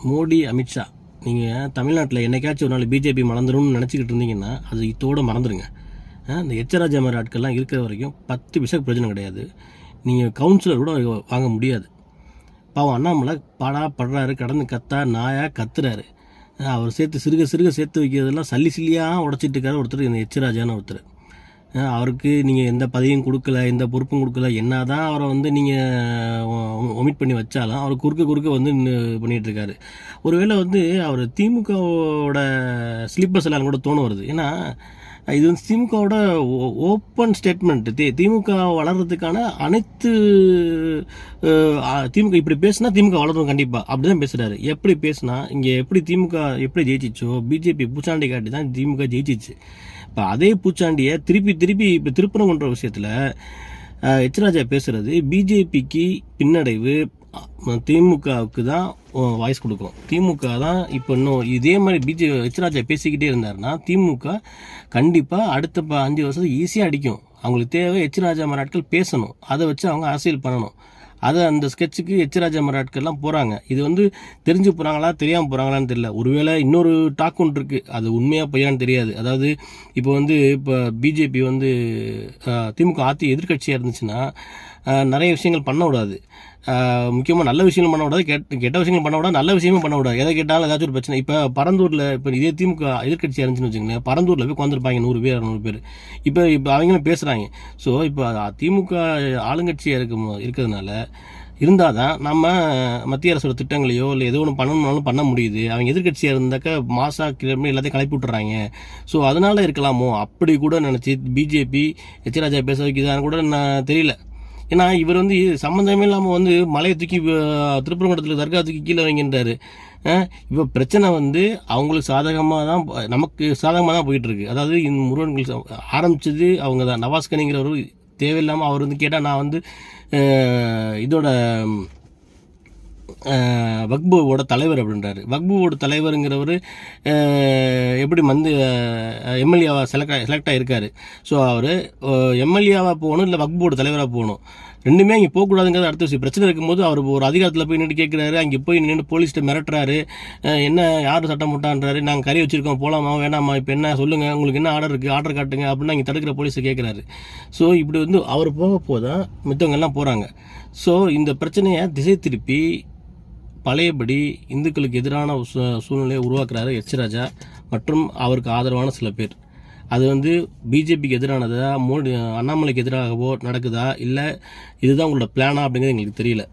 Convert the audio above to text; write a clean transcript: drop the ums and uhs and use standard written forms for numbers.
மோடி, அமித்ஷா நீங்கள் தமிழ்நாட்டில் என்னைக்காச்சும் ஒரு நாள் பிஜேபி மறந்துடும்னு நினச்சிக்கிட்டு இருந்தீங்கன்னா அது இதோடு மறந்துடுங்க. இந்த எச்சராஜா மாதிரி ஆட்கள்லாம் இருக்கிற வரைக்கும் 10 பைசாக்கு பிரயோஜனம் கிடையாது. நீங்கள் கவுன்சிலர் கூட வாங்க முடியாது. பாவம் அண்ணாமலை படுறாரு, கடந்து நாயாக கத்துறாரு. அவர் சிறுக சேர்த்து வைக்கிறதெல்லாம் சல்லியாக உடச்சிட்டு இருக்காரு ஒருத்தர், இந்த எச்சராஜான்னு ஒருத்தர். அவருக்கு நீங்கள் எந்த பதவியும் கொடுக்கல, எந்த பொறுப்பும் கொடுக்கல. என்ன தான் அவரை நீங்கள் ஒமிட் பண்ணி வச்சாலும் அவர் குறுக்க பண்ணிகிட்ருக்காரு. ஒருவேளை அவர் திமுகவோட ஸ்லீப்பர்ஸ் எல்லாம் கூட தோண வருது. ஏன்னா இது திமுகவோட ஓப்பன் ஸ்டேட்மெண்ட். திமுக வளர்கிறதுக்கான அனைத்து திமுக இப்படி பேசுனா திமுக வளரும் கண்டிப்பாக, அப்படி தான் பேசுகிறாரு. எப்படி பேசுனா இங்கே எப்படி திமுக எப்படி ஜெயிச்சிச்சோ பிஜேபி பூச்சாண்டி காட்டி தான் திமுக ஜெயிச்சிச்சு. இப்போ அதே பூச்சாண்டியை திருப்பி இப்போ திருப்பரங்குன்ற விஷயத்தில் எச்ராஜா பேசுகிறது பிஜேபிக்கு பின்னடைவு, திமுகவுக்கு தான் வாய்ஸ் கொடுக்கும். திமுக தான் இப்போ இன்னும் இதே மாதிரி எச்ராஜா பேசிக்கிட்டே இருந்தாருன்னா திமுக கண்டிப்பாக அடுத்த 5 வருஷத்துக்கு ஈஸியாக அடிக்கும். அவங்களுக்கு தேவை எச்ராஜா மாதிரி ஆட்கள் பேசணும், அதை வச்சு அவங்க அரசியல் பண்ணணும். அதை அந்த ஸ்கெட்சுக்கு எச்ராஜா மராட்கள்லாம் போகிறாங்க. இது தெரிஞ்சு போகிறாங்களா தெரியாமல் போகிறாங்களான்னு தெரியல. ஒருவேளை இன்னொரு டாக் ஒன்று இருக்குது, அது உண்மையாக பொய்யான்னு தெரியாது. அதாவது இப்போ பிஜேபி திமுக எதிர்கட்சியாக இருந்துச்சுன்னா நிறைய விஷயங்கள் பண்ண விடாது. முக்கியமாக நல்ல விஷயங்கள் பண்ண விடாது, கெட்ட விஷயங்கள் பண்ண விடாது, நல்ல விஷயமும் பண்ண விடாது. எதை கேட்டாலும் ஏதாச்சும் ஒரு பிரச்சனை. இப்போ பரந்தூரில் இப்போ இதே திமுக எதிர்கட்சியாக இருந்துச்சுன்னு வச்சுக்கோங்களேன், பரந்தூரில் போய் உட்காந்துருப்பாங்க 100 பேர் 200 பேர். இப்போ அவங்களும் பேசுகிறாங்க. ஸோ இப்போ திமுக ஆளுங்கட்சியாக இருக்கிறதுனால இருந்தால் தான் நம்ம மத்திய அரசோட திட்டங்களையோ இல்லை எதோ ஒன்று பண்ணணும்னாலும் பண்ண முடியுது. அவங்க எதிர்கட்சியாக இருந்தாக்கா கிளம்பி எல்லாத்தையும் கிளப்பி விட்டுறாங்க. ஸோ அதனால் இருக்கலாமோ அப்படி கூட நினச்சி பிஜேபி எச்ராஜா பேச வைக்குதான்னு கூட நான் தெரியல. ஏன்னா இவர் சம்மந்தமே இல்லாமல் மலையை தூக்கி திருப்பரங்குன்றத்தில் தர்கா தூக்கி கீழே வைங்கின்றாரு. இப்போ பிரச்சனை அவங்களுக்கு சாதகமாக தான், நமக்கு சாதகமாக தான் போயிட்டுருக்கு. அதாவது இந்த முருகன் ஆரம்பித்தது அவங்க தான். நவாஸ்கனிங்கிறவர் தேவையில்லாமல் அவர் கேட்டால் நான் இதோட வக்புவோட தலைவர் அப்படின்றாரு. வக்புவோட தலைவருங்கிறவர் எப்படி எம்எல்ஏவாக செலக்ட் ஆகிருக்காரு. ஸோ அவர் எம்எல்ஏவாக போகணும் இல்லை வக்புவோட தலைவராக போகணும், ரெண்டுமே அங்கே போகக்கூடாதுங்கிறது அடுத்த விஷயம். பிரச்சனை இருக்கும்போது அவர் ஒரு அதிகாரத்தில் போய் நின்று கேட்குறாரு, அங்கே போய் நின்று போலீஸ்கிட்ட மிரட்டுறாரு. என்ன யார் சட்டம் போட்டான்றாரு, நாங்கள் கறி வச்சுருக்கோம் போகலாமா வேணாமா, இப்போ என்ன சொல்லுங்கள், உங்களுக்கு என்ன ஆர்டர் இருக்குது, ஆர்டர் காட்டுங்க அப்படின்னு அங்கே தடுக்கிற போலீஸை கேட்குறாரு. ஸோ இப்படி அவர் போதான் மித்தவங்கெல்லாம் போகிறாங்க. ஸோ இந்த பிரச்சனையை திசை திருப்பி பழையபடி இந்துக்களுக்கு எதிரான சூழ்நிலையை உருவாக்குறாரு எச்ராஜா மற்றும் அவருக்கு ஆதரவான சில பேர். அது பிஜேபிக்கு எதிரானதா, அண்ணாமலைக்கு எதிராகவோ நடக்குதா இல்லை இதுதான் உங்களோட பிளானா அப்படிங்கிறது எங்களுக்கு தெரியல.